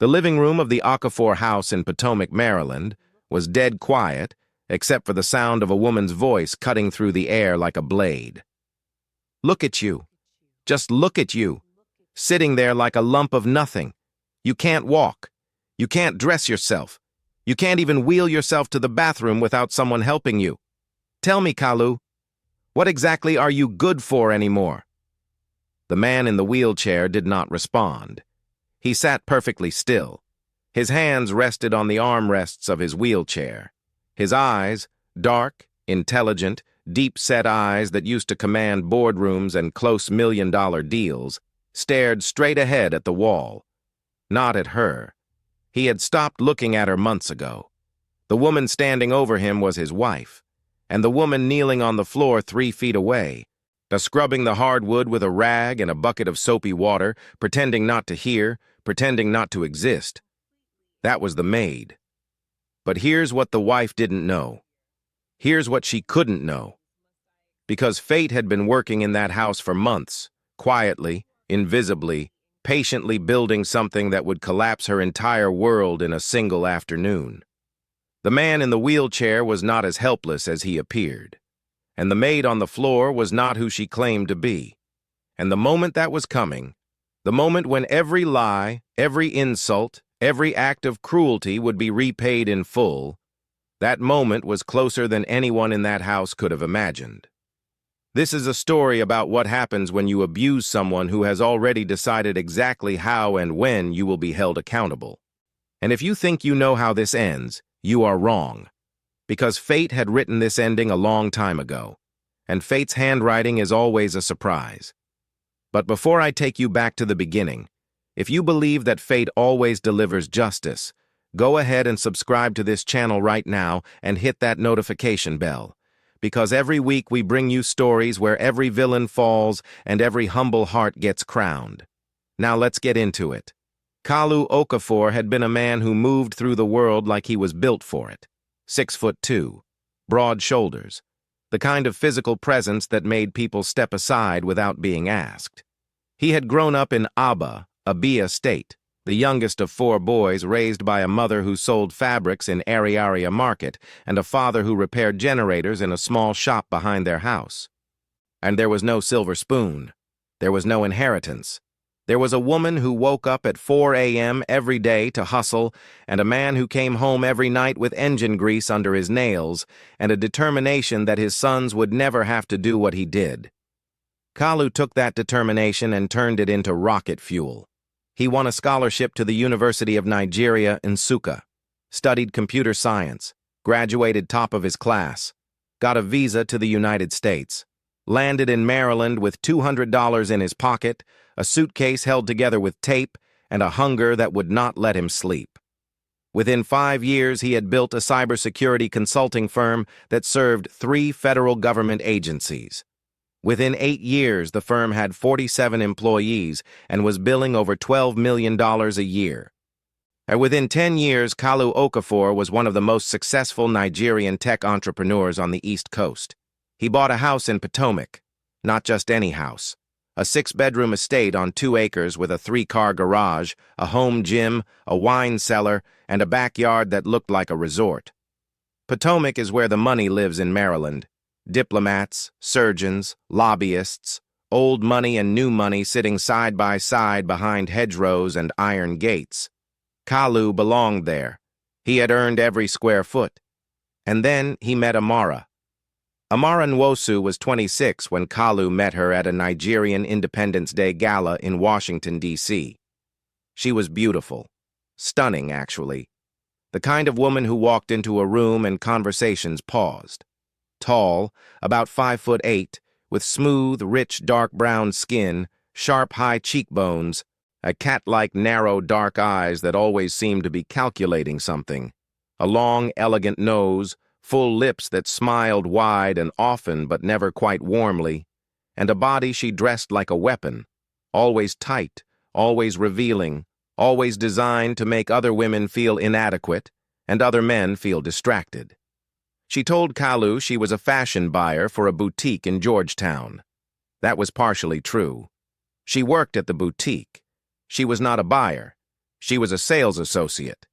The living room of the Okafor house in Potomac, Maryland, was dead quiet, except for the sound of a woman's voice cutting through the air like a blade. "Look at you. Just look at you. Sitting there like a lump of nothing. You can't walk. You can't dress yourself. You can't even wheel yourself to the bathroom without someone helping you. Tell me, Kalu, what exactly are you good for anymore?" The man in the wheelchair did not respond. He sat perfectly still. His hands rested on the armrests of his wheelchair. His eyes, dark, intelligent, deep-set eyes that used to command boardrooms and close million-dollar deals, stared straight ahead at the wall. Not at her. He had stopped looking at her months ago. The woman standing over him was his wife, and the woman kneeling on the floor 3 feet away, scrubbing the hardwood with a rag and a bucket of soapy water, pretending not to hear, pretending not to exist. That was the maid. But here's what the wife didn't know. Here's what she couldn't know. Because fate had been working in that house for months, quietly, invisibly, patiently building something that would collapse her entire world in a single afternoon. The man in the wheelchair was not as helpless as he appeared, and the maid on the floor was not who she claimed to be. And the moment that was coming, the moment when every lie, every insult, every act of cruelty would be repaid in full, that moment was closer than anyone in that house could have imagined. This is a story about what happens when you abuse someone who has already decided exactly how and when you will be held accountable. And if you think you know how this ends, you are wrong. Because fate had written this ending a long time ago, and fate's handwriting is always a surprise. But before I take you back to the beginning, if you believe that fate always delivers justice, go ahead and subscribe to this channel right now and hit that notification bell, because every week we bring you stories where every villain falls and every humble heart gets crowned. Now let's get into it. Kalu Okafor had been a man who moved through the world like he was built for it. 6'2", broad shoulders, the kind of physical presence that made people step aside without being asked. He had grown up in Aba, a Bia state, the youngest of 4 boys raised by a mother who sold fabrics in Ariaria Market and a father who repaired generators in a small shop behind their house. And there was no silver spoon. There was no inheritance. There was a woman who woke up at 4 a.m. every day to hustle, and a man who came home every night with engine grease under his nails and a determination that his sons would never have to do what he did. Kalu took that determination and turned it into rocket fuel. He won a scholarship to the University of Nigeria in Nsukka, studied computer science, graduated top of his class, got a visa to the United States, landed in Maryland with $200 in his pocket, a suitcase held together with tape, and a hunger that would not let him sleep. Within 5 years, he had built a cybersecurity consulting firm that served 3 federal government agencies. Within 8 years, the firm had 47 employees and was billing over $12 million a year. And within 10 years, Kalu Okafor was one of the most successful Nigerian tech entrepreneurs on the East Coast. He bought a house in Potomac, not just any house. A 6-bedroom estate on 2 acres with a 3-car garage, a home gym, a wine cellar, and a backyard that looked like a resort. Potomac is where the money lives in Maryland. Diplomats, surgeons, lobbyists, old money and new money sitting side by side behind hedgerows and iron gates. Kalu belonged there. He had earned every square foot. And then he met Amara. Amara Nwosu was 26 when Kalu met her at a Nigerian Independence Day gala in Washington, D.C. She was beautiful. Stunning, actually. The kind of woman who walked into a room and conversations paused. Tall, about 5'8", with smooth, rich, dark brown skin, sharp, high cheekbones, a cat-like narrow, dark eyes that always seemed to be calculating something, a long, elegant nose, full lips that smiled wide and often but never quite warmly, and a body she dressed like a weapon, always tight, always revealing, always designed to make other women feel inadequate and other men feel distracted. She told Kalu she was a fashion buyer for a boutique in Georgetown. That was partially true. She worked at the boutique. She was not a buyer. She was a sales associate.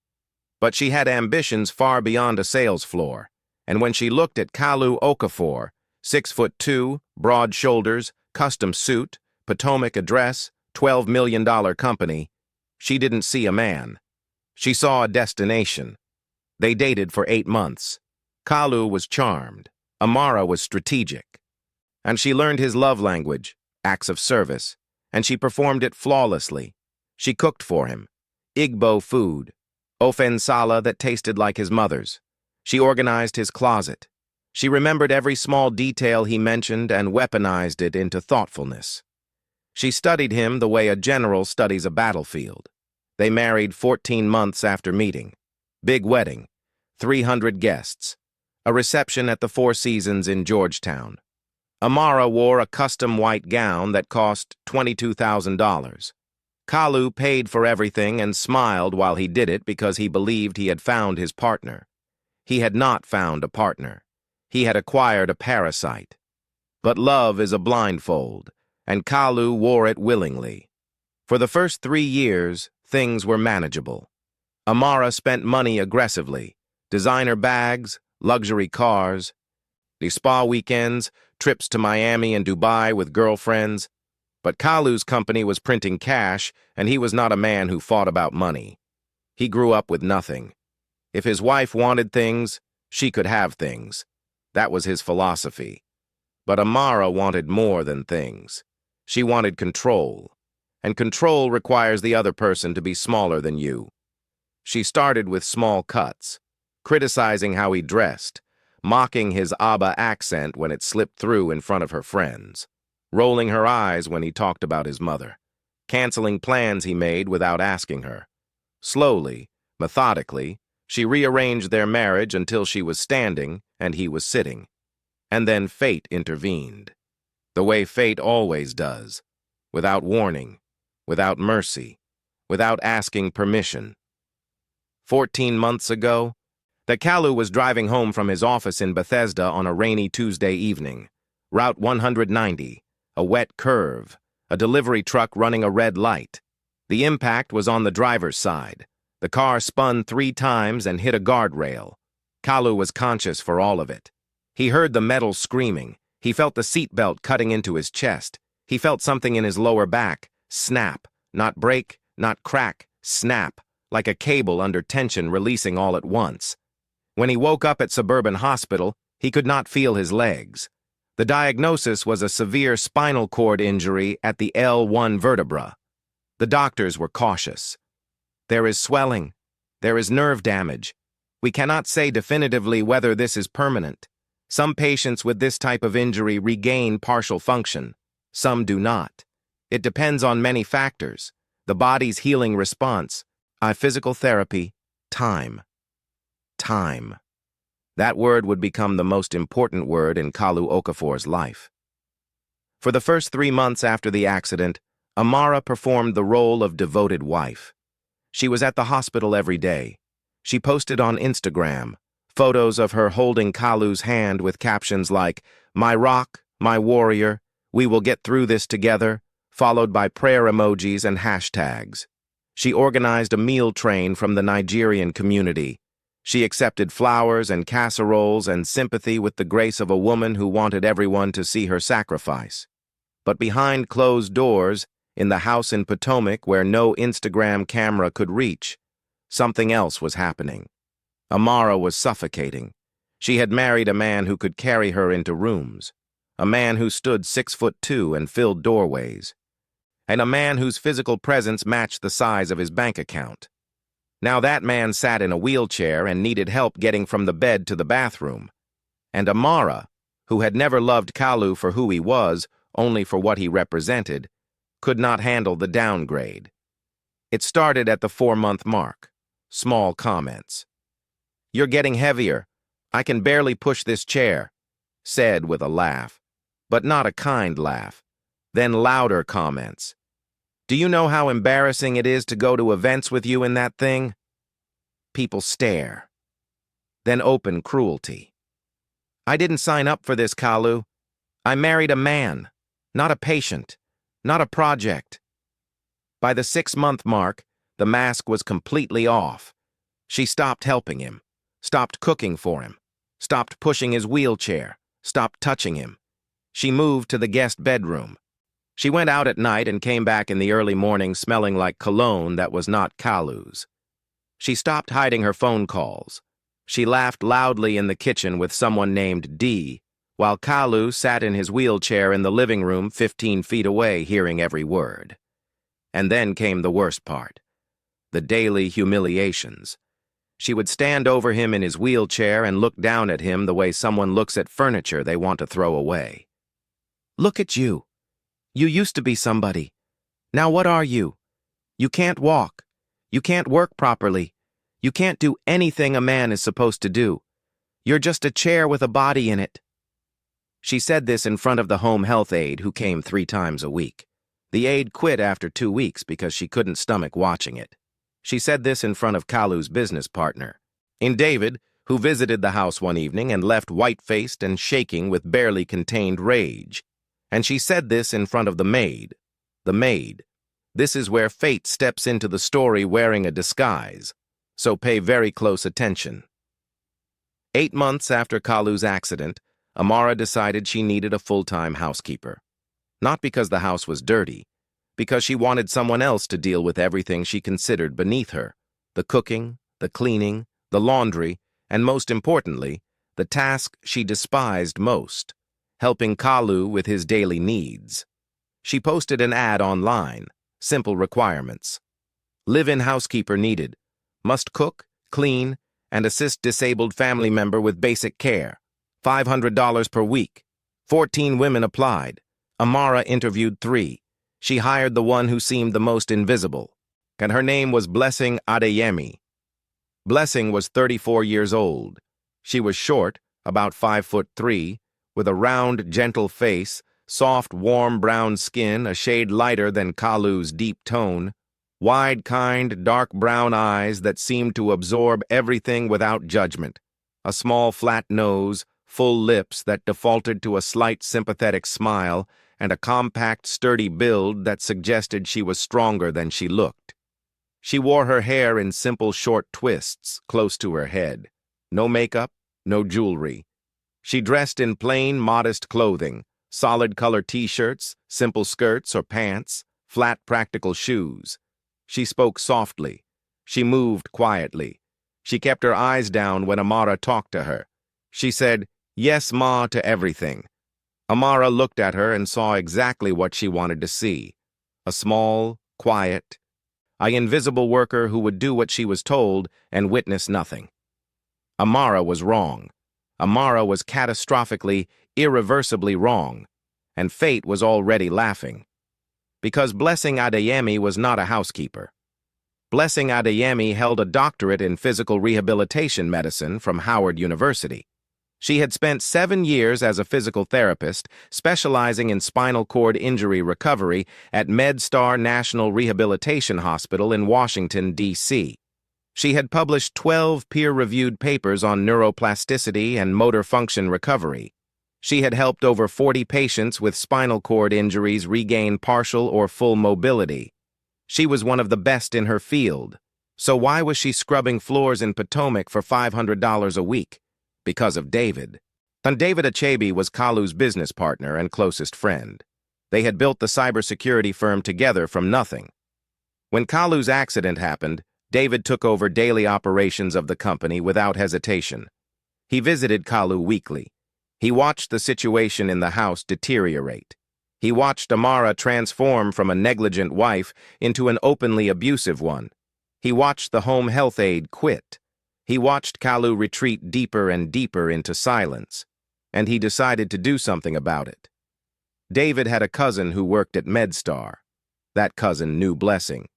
But she had ambitions far beyond a sales floor, and when she looked at Kalu Okafor, 6'2", broad shoulders, custom suit, Potomac address, $12 million company, she didn't see a man. She saw a destination. They dated for 8 months. Kalu was charmed. Amara was strategic. And she learned his love language, acts of service, and she performed it flawlessly. She cooked for him. Igbo food. Ofensala that tasted like his mother's. She organized his closet. She remembered every small detail he mentioned and weaponized it into thoughtfulness. She studied him the way a general studies a battlefield. They married 14 months after meeting. Big wedding. 300 guests. A reception at the Four Seasons in Georgetown. Amara wore a custom white gown that cost $22,000. Kalu paid for everything and smiled while he did it because he believed he had found his partner. He had not found a partner. He had acquired a parasite. But love is a blindfold, and Kalu wore it willingly. For the first 3 years, things were manageable. Amara spent money aggressively. Designer bags, luxury cars, the spa weekends, trips to Miami and Dubai with girlfriends. But Kalu's company was printing cash, and he was not a man who fought about money. He grew up with nothing. If his wife wanted things, she could have things. That was his philosophy. But Amara wanted more than things. She wanted control. And control requires the other person to be smaller than you. She started with small cuts, criticizing how he dressed, mocking his Aba accent when it slipped through in front of her friends, rolling her eyes when he talked about his mother, canceling plans he made without asking her. Slowly, methodically, she rearranged their marriage until she was standing and he was sitting. And then fate intervened. The way fate always does, without warning, without mercy, without asking permission. 14 months ago, the Kalu was driving home from his office in Bethesda on a rainy Tuesday evening. Route 190, a wet curve, a delivery truck running a red light. The impact was on the driver's side. The car spun 3 times and hit a guardrail. Kalu was conscious for all of it. He heard the metal screaming. He felt the seatbelt cutting into his chest. He felt something in his lower back. Snap. Not break, not crack. Snap. Like a cable under tension releasing all at once. When he woke up at Suburban Hospital, he could not feel his legs. The diagnosis was a severe spinal cord injury at the L1 vertebra. The doctors were cautious. There is swelling. There is nerve damage. We cannot say definitively whether this is permanent. Some patients with this type of injury regain partial function. Some do not. It depends on many factors. The body's healing response, physical therapy, time. Time. That word would become the most important word in Kalu Okafor's life. For the first 3 months after the accident, Amara performed the role of devoted wife. She was at the hospital every day. She posted on Instagram photos of her holding Kalu's hand with captions like, "My rock, my warrior, we will get through this together," followed by prayer emojis and hashtags. She organized a meal train from the Nigerian community. She accepted flowers and casseroles and sympathy with the grace of a woman who wanted everyone to see her sacrifice. But behind closed doors, in the house in Potomac where no Instagram camera could reach, something else was happening. Amara was suffocating. She had married a man who could carry her into rooms, a man who stood 6'2" and filled doorways, and a man whose physical presence matched the size of his bank account. Now that man sat in a wheelchair and needed help getting from the bed to the bathroom. And Amara, who had never loved Kalu for who he was, only for what he represented, could not handle the downgrade. It started at the 4-month mark. Small comments. "You're getting heavier. I can barely push this chair," said with a laugh, but not a kind laugh. Then louder comments. "Do you know how embarrassing it is to go to events with you in that thing?" People stare. Then open cruelty. "I didn't sign up for this, Kalu. I married a man, not a patient, not a project." By the 6-month mark, The mask was completely off. She stopped helping him, stopped cooking for him, stopped pushing his wheelchair, stopped touching him. She moved to the guest bedroom. She went out at night and came back in the early morning smelling like cologne that was not Kalu's. She stopped hiding her phone calls. She laughed loudly in the kitchen with someone named D, while Kalu sat in his wheelchair in the living room 15 feet away, hearing every word. And then came the worst part, the daily humiliations. She would stand over him in his wheelchair and look down at him the way someone looks at furniture they want to throw away. "Look at you. You used to be somebody. Now what are you? You can't walk. You can't work properly. You can't do anything a man is supposed to do. You're just a chair with a body in it." She said this in front of the home health aide who came 3 times a week. The aide quit after 2 weeks because she couldn't stomach watching it. She said this in front of Kalu's business partner, in David, who visited the house one evening and left white-faced and shaking with barely contained rage. And she said this in front of the maid. The maid. This is where fate steps into the story wearing a disguise, so pay very close attention. 8 months after Kalu's accident, Amara decided she needed a full-time housekeeper. Not because the house was dirty, because she wanted someone else to deal with everything she considered beneath her: the cooking, the cleaning, the laundry, and most importantly, the task she despised most, helping Kalu with his daily needs. She posted an ad online, simple requirements. Live-in housekeeper needed. Must cook, clean, and assist disabled family member with basic care. $500 per week. 14 women applied. Amara interviewed 3. She hired the one who seemed the most invisible, and her name was Blessing Adeyemi. Blessing was 34 years old. She was short, about 5'3", with a round, gentle face, soft, warm brown skin, a shade lighter than Kalu's deep tone, wide, kind, dark brown eyes that seemed to absorb everything without judgment, a small, flat nose, full lips that defaulted to a slight, sympathetic smile, and a compact, sturdy build that suggested she was stronger than she looked. She wore her hair in simple, short twists close to her head. No makeup, no jewelry. She dressed in plain, modest clothing, solid-color t-shirts, simple skirts or pants, flat, practical shoes. She spoke softly. She moved quietly. She kept her eyes down when Amara talked to her. She said, "Yes, Ma," to everything. Amara looked at her and saw exactly what she wanted to see. A small, quiet, invisible worker who would do what she was told and witness nothing. Amara was wrong. Amara was catastrophically, irreversibly wrong, and fate was already laughing. Because Blessing Adeyemi was not a housekeeper. Blessing Adeyemi held a doctorate in physical rehabilitation medicine from Howard University. She had spent 7 years as a physical therapist, specializing in spinal cord injury recovery at MedStar National Rehabilitation Hospital in Washington, D.C. She had published 12 peer-reviewed papers on neuroplasticity and motor function recovery. She had helped over 40 patients with spinal cord injuries regain partial or full mobility. She was one of the best in her field. So why was she scrubbing floors in Potomac for $500 a week? Because of David. And David Achebe was Kalu's business partner and closest friend. They had built the cybersecurity firm together from nothing. When Kalu's accident happened, David took over daily operations of the company without hesitation. He visited Kalu weekly. He watched the situation in the house deteriorate. He watched Amara transform from a negligent wife into an openly abusive one. He watched the home health aide quit. He watched Kalu retreat deeper and deeper into silence, and he decided to do something about it. David had a cousin who worked at MedStar. That cousin knew Blessing.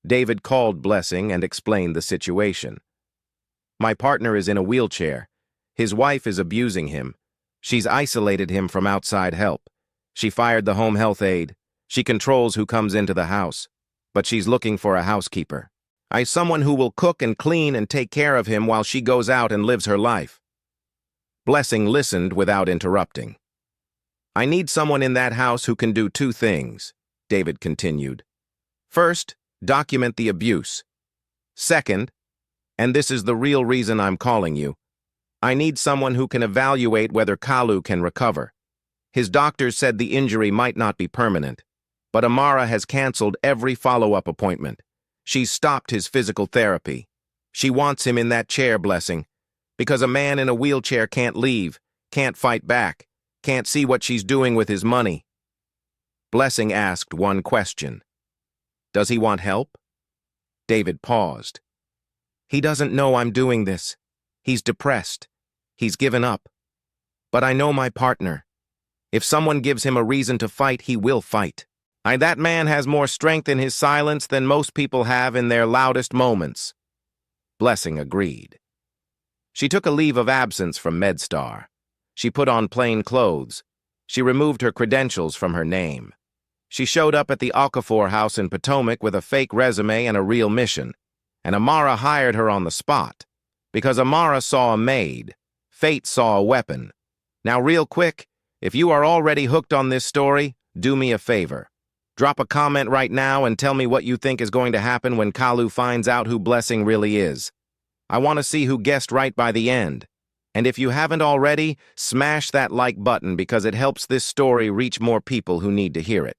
David called Blessing and explained the situation. "My partner is in a wheelchair. His wife is abusing him. She's isolated him from outside help. She fired the home health aide. She controls who comes into the house. But she's looking for a housekeeper. Someone who will cook and clean and take care of him while she goes out and lives her life." Blessing listened without interrupting. "I need someone in that house who can do 2 things," David continued. "First, document the abuse. Second, and this is the real reason I'm calling you, I need someone who can evaluate whether Kalu can recover. His doctors said the injury might not be permanent, but Amara has canceled every follow-up appointment. She's stopped his physical therapy. She wants him in that chair, Blessing, because a man in a wheelchair can't leave, can't fight back, can't see what she's doing with his money. Blessing asked one question. Does he want help? David paused. He doesn't know I'm doing this. He's depressed. He's given up. But I know my partner. If someone gives him a reason to fight, he will fight. That man has more strength in his silence than most people have in their loudest moments. Blessing agreed. She took a leave of absence from MedStar. She put on plain clothes. She removed her credentials from her name. She showed up at the Okafor house in Potomac with a fake resume and a real mission, and Amara hired her on the spot. Because Amara saw a maid, fate saw a weapon. Now real quick, if you are already hooked on this story, do me a favor. Drop a comment right now and tell me what you think is going to happen when Kalu finds out who Blessing really is. I want to see who guessed right by the end. And if you haven't already, smash that like button because it helps this story reach more people who need to hear it.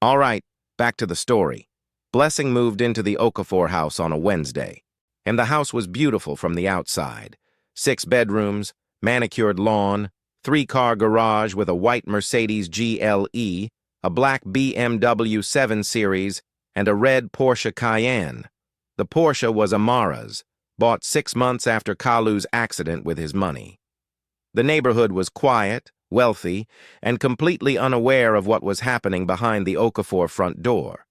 All right, back to the story. Blessing moved into the Okafor house on a Wednesday, and the house was beautiful from the outside. 6 bedrooms, manicured lawn, 3-car garage with a white Mercedes GLE, a black BMW 7 Series, and a red Porsche Cayenne. The Porsche was Amara's, bought 6 months after Kalu's accident with his money. The neighborhood was quiet, wealthy, and completely unaware of what was happening behind the Okafor front door.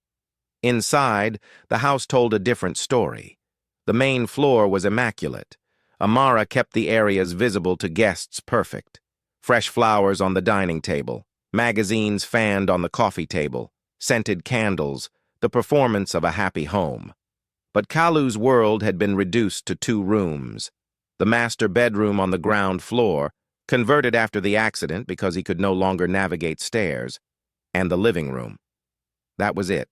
Inside, the house told a different story. The main floor was immaculate. Amara kept the areas visible to guests perfect. Fresh flowers on the dining table, magazines fanned on the coffee table, scented candles, the performance of a happy home. But Kalu's world had been reduced to 2 rooms. The master bedroom on the ground floor, converted after the accident because he could no longer navigate stairs, and the living room. That was it.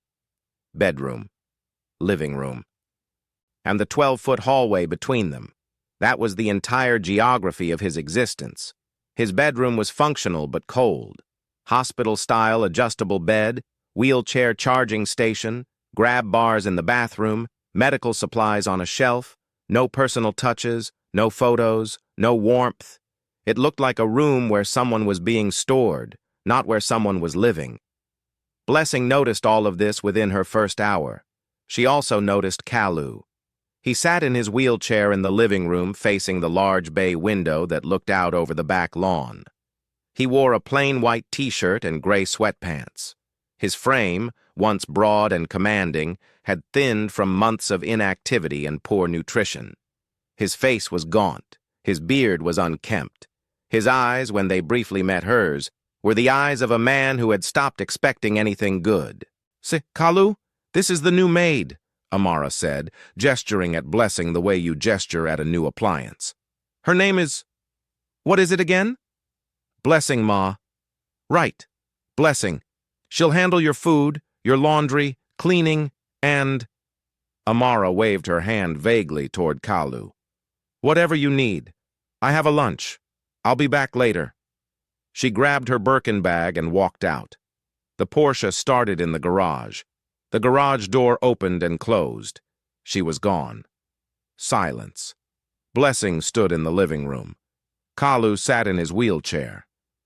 Bedroom. Living room. And the 12-foot hallway between them. That was the entire geography of his existence. His bedroom was functional but cold. Hospital-style adjustable bed, wheelchair charging station, grab bars in the bathroom, medical supplies on a shelf, no personal touches, no photos, no warmth. It looked like a room where someone was being stored, not where someone was living. Blessing noticed all of this within her first hour. She also noticed Kalu. He sat in his wheelchair in the living room facing the large bay window that looked out over the back lawn. He wore a plain white t-shirt and gray sweatpants. His frame, once broad and commanding, had thinned from months of inactivity and poor nutrition. His face was gaunt. His beard was unkempt. His eyes, when they briefly met hers, were the eyes of a man who had stopped expecting anything good. Kalu, this is the new maid, Amara said, gesturing at Blessing the way you gesture at a new appliance. Her name is... What is it again? Blessing, Ma. Right. Blessing. She'll handle your food, your laundry, cleaning, and... Amara waved her hand vaguely toward Kalu. Whatever you need. I have a lunch. I'll be back later. She grabbed her Birkin bag and walked out. The Porsche started in the garage. The garage door opened and closed. She was gone. Silence. Blessing stood in the living room. Kalu sat in his wheelchair.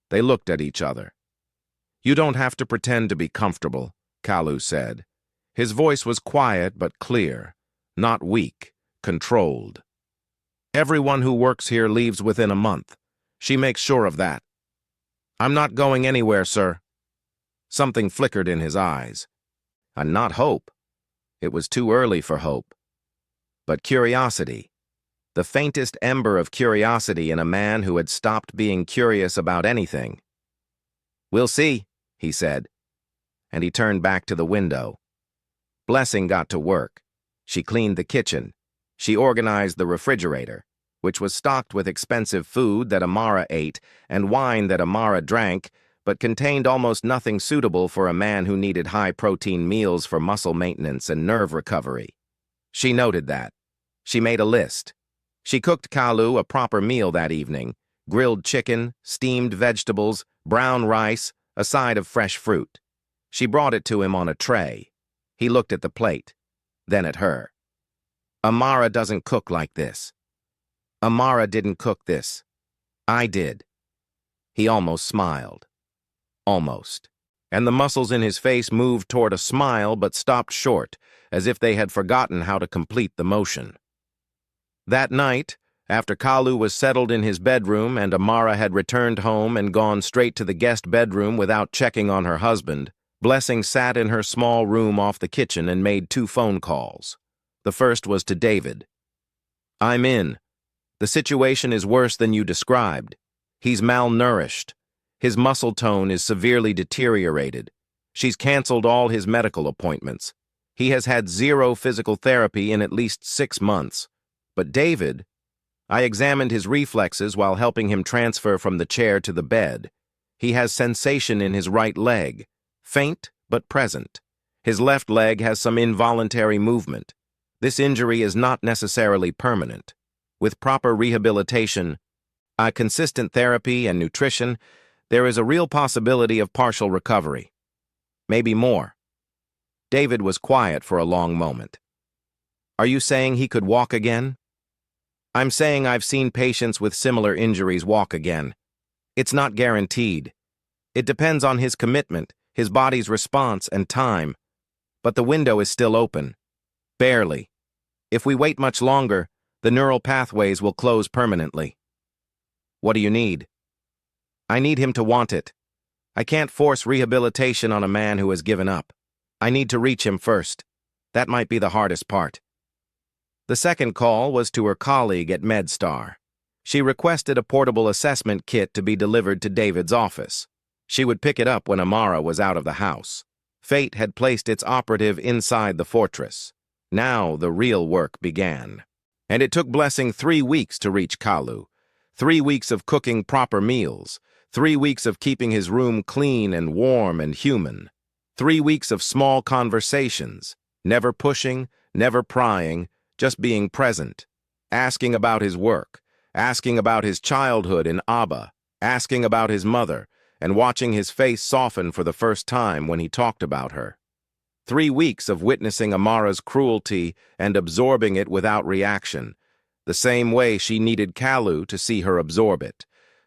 They looked at each other. You don't have to pretend to be comfortable, Kalu said. His voice was quiet but clear, not weak, controlled. Everyone who works here leaves within a month. She makes sure of that. I'm not going anywhere, sir. Something flickered in his eyes. And not hope. It was too early for hope. But curiosity. The faintest ember of curiosity in a man who had stopped being curious about anything. We'll see, he said. And he turned back to the window. Blessing got to work. She cleaned the kitchen. She organized the refrigerator, which was stocked with expensive food that Amara ate and wine that Amara drank, but contained almost nothing suitable for a man who needed high-protein meals for muscle maintenance and nerve recovery. She noted that. She made a list. She cooked Kalu a proper meal that evening: grilled chicken, steamed vegetables, brown rice, a side of fresh fruit. She brought it to him on a tray. He looked at the plate, then at her. Amara doesn't cook like this. Amara didn't cook this. I did. He almost smiled. Almost. And the muscles in his face moved toward a smile but stopped short, as if they had forgotten how to complete the motion. That night, after Kalu was settled in his bedroom and Amara had returned home and gone straight to the guest bedroom without checking on her husband, Blessing sat in her small room off the kitchen and made 2 phone calls. The first was to David. "I'm in. The situation is worse than you described. He's malnourished. His muscle tone is severely deteriorated. She's canceled all his medical appointments. He has had 0 physical therapy in at least 6 months. But David, I examined his reflexes while helping him transfer from the chair to the bed. He has sensation in his right leg, faint but present. His left leg has some involuntary movement. This injury is not necessarily permanent. With proper rehabilitation, consistent therapy, and nutrition, there is a real possibility of partial recovery. Maybe more." David was quiet for a long moment. "Are you saying he could walk again?" "I'm saying I've seen patients with similar injuries walk again. It's not guaranteed. It depends on his commitment, his body's response, and time. But the window is still open. Barely. If we wait much longer, the neural pathways will close permanently." "What do you need?" "I need him to want it. I can't force rehabilitation on a man who has given up. I need to reach him first. That might be the hardest part." The second call was to her colleague at MedStar. She requested a portable assessment kit to be delivered to David's office. She would pick it up when Amara was out of the house. Fate had placed its operative inside the fortress. Now the real work began. And it took Blessing 3 weeks to reach Kalu. 3 weeks of cooking proper meals. 3 weeks of keeping his room clean and warm and human. 3 weeks of small conversations, never pushing, never prying, just being present, asking about his work, asking about his childhood in Abba, asking about his mother, and watching his face soften for the first time when he talked about her. 3 weeks of witnessing Amara's cruelty and absorbing it without reaction, the same way she needed Kalu to see her absorb it,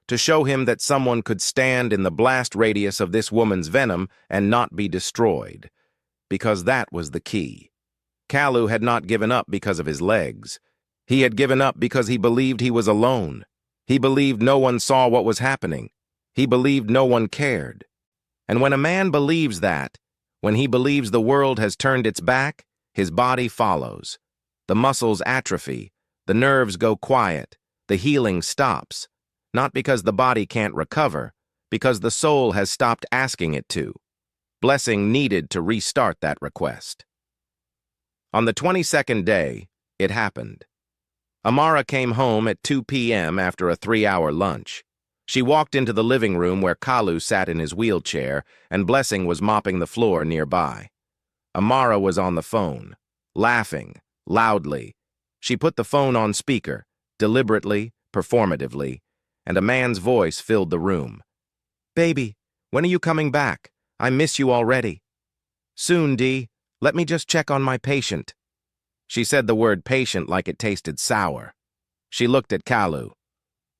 to show him that someone could stand in the blast radius of this woman's venom and not be destroyed. Because that was the key. Kalu had not given up because of his legs. He had given up because he believed he was alone. He believed no one saw what was happening. He believed no one cared. And when a man believes that, when he believes the world has turned its back, his body follows. The muscles atrophy, the nerves go quiet, the healing stops. Not because the body can't recover, because the soul has stopped asking it to. Blessing needed to restart that request. On the 22nd day, it happened. Amara came home at 2 p.m. after a 3-hour lunch. She walked into the living room where Kalu sat in his wheelchair and Blessing was mopping the floor nearby. Amara was on the phone, laughing, loudly. She put the phone on speaker, deliberately, performatively, and a man's voice filled the room. "Baby, when are you coming back? I miss you already." "Soon, Dee. Let me just check on my patient." She said the word patient like it tasted sour. She looked at Kalu.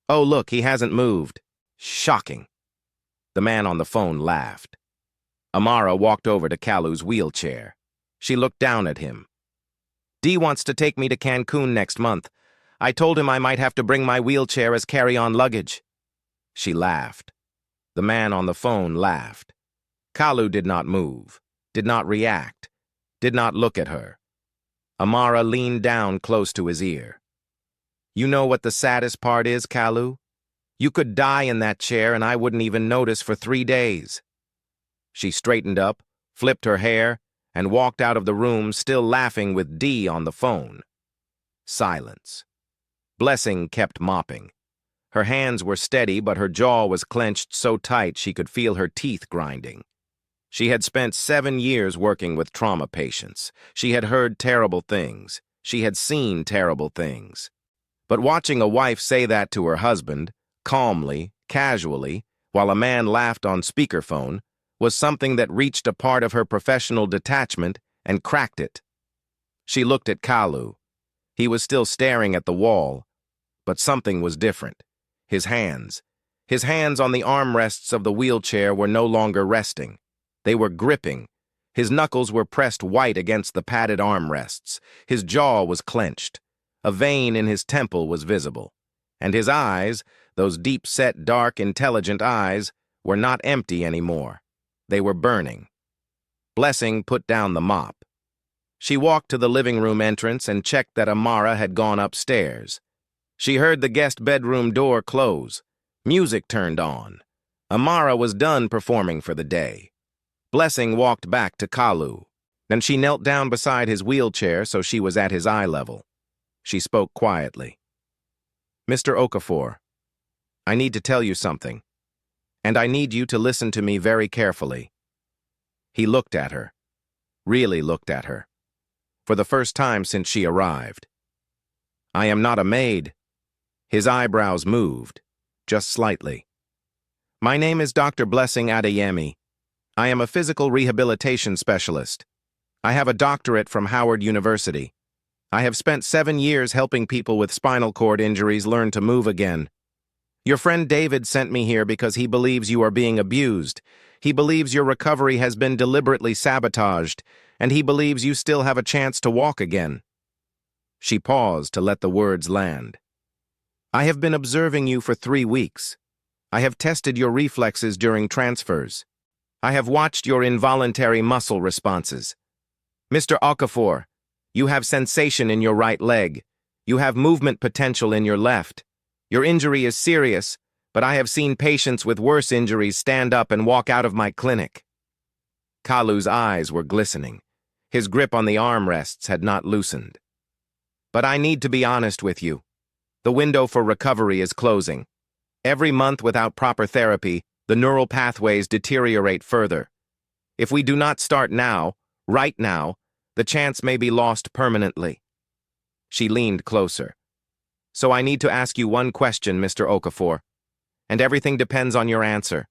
"Oh, look, he hasn't moved. Shocking." The man on the phone laughed. Amara walked over to Kalu's wheelchair. She looked down at him. "Dee wants to take me to Cancun next month. I told him I might have to bring my wheelchair as carry-on luggage." She laughed. The man on the phone laughed. Kalu did not move, did not react, did not look at her. Amara leaned down close to his ear. "You know what the saddest part is, Kalu? You could die in that chair and I wouldn't even notice for 3 days." She straightened up, flipped her hair, and walked out of the room still laughing with Dee on the phone. Silence. Blessing kept mopping. Her hands were steady, but her jaw was clenched so tight she could feel her teeth grinding. She had spent 7 years working with trauma patients. She had heard terrible things. She had seen terrible things. But watching a wife say that to her husband, calmly, casually, while a man laughed on speakerphone, was something that reached a part of her professional detachment and cracked it. She looked at Kalu. He was still staring at the wall, but something was different. His hands on the armrests of the wheelchair were no longer resting. They were gripping. His knuckles were pressed white against the padded armrests. His jaw was clenched. A vein in his temple was visible. And his eyes, those deep-set, dark, intelligent eyes, were not empty anymore. They were burning. Blessing put down the mop. She walked to the living room entrance and checked that Amara had gone upstairs. She heard the guest bedroom door close. Music turned on. Amara was done performing for the day. Blessing walked back to Kalu. Then she knelt down beside his wheelchair so she was at his eye level. She spoke quietly. "Mr. Okafor, I need to tell you something, and I need you to listen to me very carefully." He looked at her, really looked at her, for the first time since she arrived. "I am not a maid." His eyebrows moved, just slightly. "My name is Dr. Blessing Adeyemi. I am a physical rehabilitation specialist. I have a doctorate from Howard University. I have spent 7 years helping people with spinal cord injuries learn to move again. Your friend David sent me here because he believes you are being abused. He believes your recovery has been deliberately sabotaged, and he believes you still have a chance to walk again." She paused to let the words land. "I have been observing you for 3 weeks. I have tested your reflexes during transfers. I have watched your involuntary muscle responses. Mr. Okafor, you have sensation in your right leg. You have movement potential in your left. Your injury is serious, but I have seen patients with worse injuries stand up and walk out of my clinic." Kalu's eyes were glistening. His grip on the armrests had not loosened. "But I need to be honest with you. The window for recovery is closing. Every month without proper therapy, the neural pathways deteriorate further. If we do not start now, right now, the chance may be lost permanently." She leaned closer. "So I need to ask you one question, Mr. Okafor, and everything depends on your answer."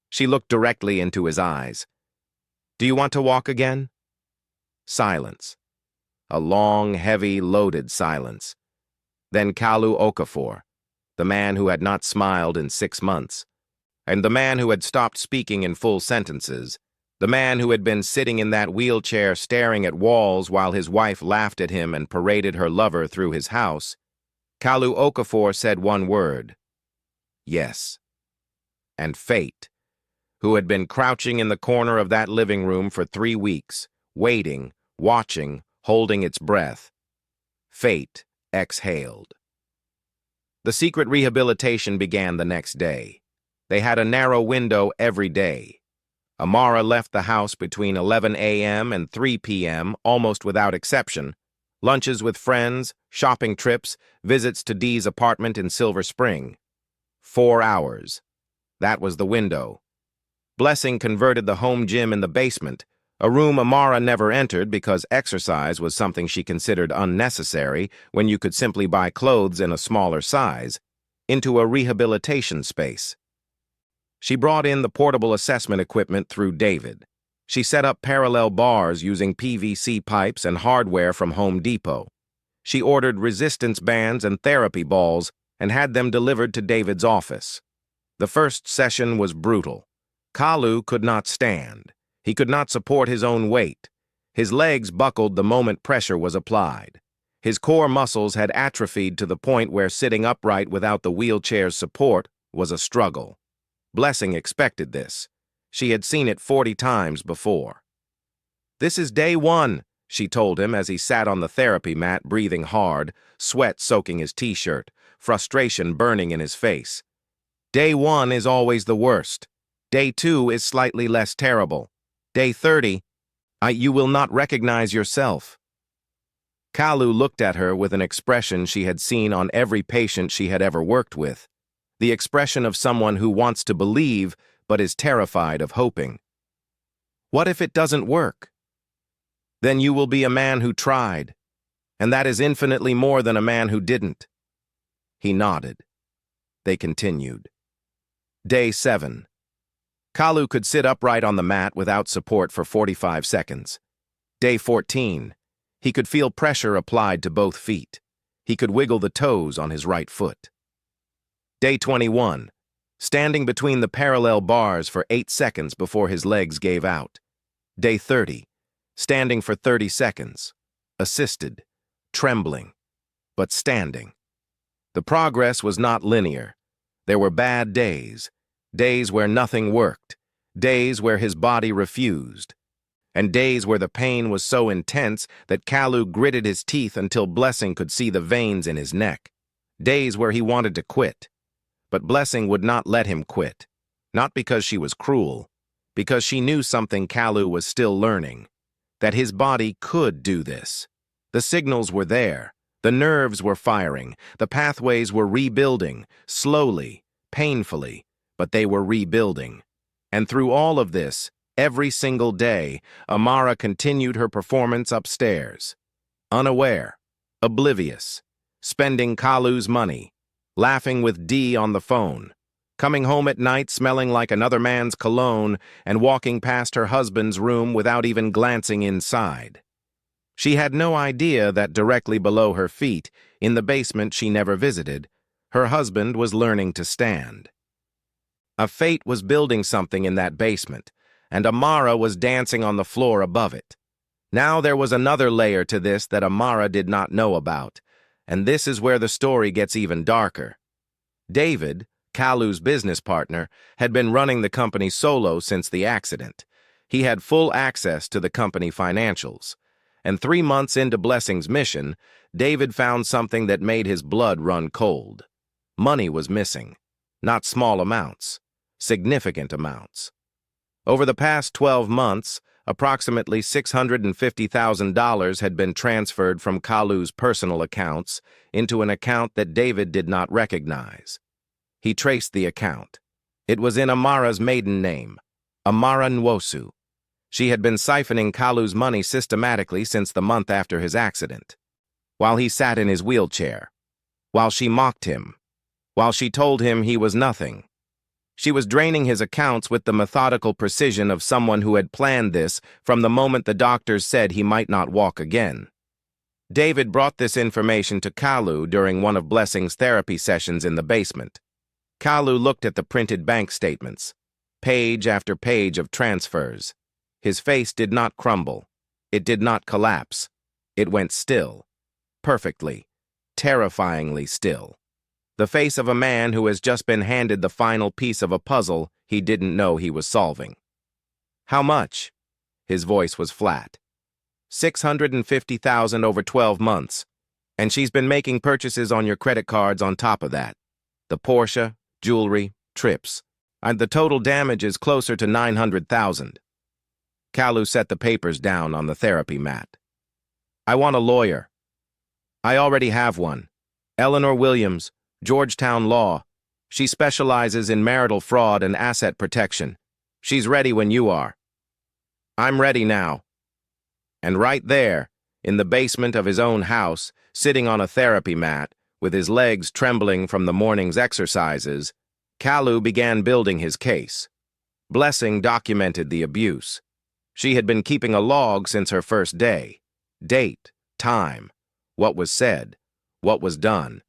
She looked directly into his eyes. "Do you want to walk again?" Silence. A long, heavy, loaded silence. Then Kalu Okafor, the man who had not smiled in 6 months, and the man who had stopped speaking in full sentences, the man who had been sitting in that wheelchair staring at walls while his wife laughed at him and paraded her lover through his house, Kalu Okafor said one word: yes. And fate, who had been crouching in the corner of that living room for 3 weeks, waiting, watching, holding its breath, fate exhaled. The secret rehabilitation began the next day. They had a narrow window every day. Amara left the house between 11 a.m. and 3 p.m. almost without exception. Lunches with friends, shopping trips, visits to Dee's apartment in Silver Spring. 4 hours. That was the window. Blessing converted the home gym in the basement, a room Amara never entered because exercise was something she considered unnecessary when you could simply buy clothes in a smaller size, into a rehabilitation space. She brought in the portable assessment equipment through David. She set up parallel bars using PVC pipes and hardware from Home Depot. She ordered resistance bands and therapy balls and had them delivered to David's office. The first session was brutal. Kalu could not stand. He could not support his own weight. His legs buckled the moment pressure was applied. His core muscles had atrophied to the point where sitting upright without the wheelchair's support was a struggle. Blessing expected this. She had seen it 40 times before. "This is day 1, she told him as he sat on the therapy mat breathing hard, sweat soaking his t-shirt, frustration burning in his face. "Day 1 is always the worst. Day 2 is slightly less terrible. Day 30, you will not recognize yourself." Kalu looked at her with an expression she had seen on every patient she had ever worked with, the expression of someone who wants to believe but is terrified of hoping. What if it doesn't work? Then you will be a man who tried, and that is infinitely more than a man who didn't. He nodded. They continued. Day 7. Kalu could sit upright on the mat without support for 45 seconds. Day 14. He could feel pressure applied to both feet. He could wiggle the toes on his right foot. Day 21. Standing between the parallel bars for 8 seconds before his legs gave out. Day 30. Standing for 30 seconds. Assisted. Trembling. But standing. The progress was not linear. There were bad days. Days where nothing worked. Days where his body refused. And days where the pain was so intense that Kalu gritted his teeth until Blessing could see the veins in his neck. Days where he wanted to quit. But Blessing would not let him quit. Not because she was cruel, because she knew something Kalu was still learning. That his body could do this. The signals were there. The nerves were firing. The pathways were rebuilding, slowly, painfully, but they were rebuilding. And through all of this, every single day, Amara continued her performance upstairs. Unaware, oblivious, spending Kalu's money, laughing with D on the phone, coming home at night smelling like another man's cologne and walking past her husband's room without even glancing inside. She had no idea that directly below her feet, in the basement she never visited, her husband was learning to stand. A fate was building something in that basement, and Amara was dancing on the floor above it. Now there was another layer to this that Amara did not know about, and this is where the story gets even darker. David, Kalu's business partner, had been running the company solo since the accident. He had full access to the company financials. And 3 months into Blessing's mission, David found something that made his blood run cold. Money was missing. Not small amounts. Significant amounts. Over the past 12 months, approximately $650,000 had been transferred from Kalu's personal accounts into an account that David did not recognize. He traced the account. It was in Amara's maiden name, Amara Nwosu. She had been siphoning Kalu's money systematically since the month after his accident. While he sat in his wheelchair. While she mocked him. While she told him he was nothing. She was draining his accounts with the methodical precision of someone who had planned this from the moment the doctors said he might not walk again. David brought this information to Kalu during one of Blessing's therapy sessions in the basement. Kalu looked at the printed bank statements, page after page of transfers. His face did not crumble. It did not collapse. It went still. Perfectly. Terrifyingly still. The face of a man who has just been handed the final piece of a puzzle he didn't know he was solving. How much? His voice was flat. $650,000 over 12 months. And she's been making purchases on your credit cards on top of that. The Porsche, jewelry, trips. And the total damage is closer to $900,000. Kalu set the papers down on the therapy mat. I want a lawyer. I already have one. Eleanor Williams, Georgetown Law. She specializes in marital fraud and asset protection. She's ready when you are. I'm ready now. And right there, in the basement of his own house, sitting on a therapy mat, with his legs trembling from the morning's exercises, Kalu began building his case. Blessing documented the abuse. She had been keeping a log since her first day. Date, time, what was said, what was done.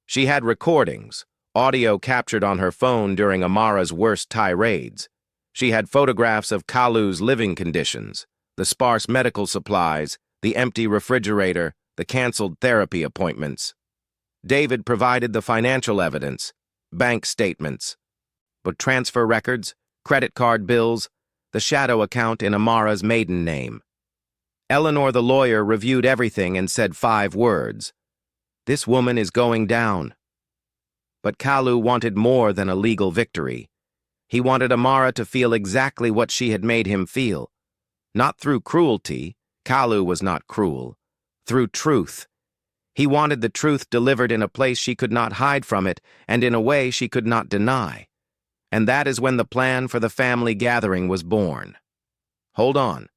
She had recordings, audio captured on her phone during Amara's worst tirades. She had photographs of Kalu's living conditions, the sparse medical supplies, the empty refrigerator, the canceled therapy appointments. David provided the financial evidence, bank statements, but transfer records, credit card bills, the shadow account in Amara's maiden name. Eleanor the lawyer reviewed everything and said 5 words. This woman is going down. But Kalu wanted more than a legal victory. He wanted Amara to feel exactly what she had made him feel. Not through cruelty, Kalu was not cruel. through truth. He wanted the truth delivered in a place she could not hide from it and in a way she could not deny. And that is when the plan for the family gathering was born. Hold on.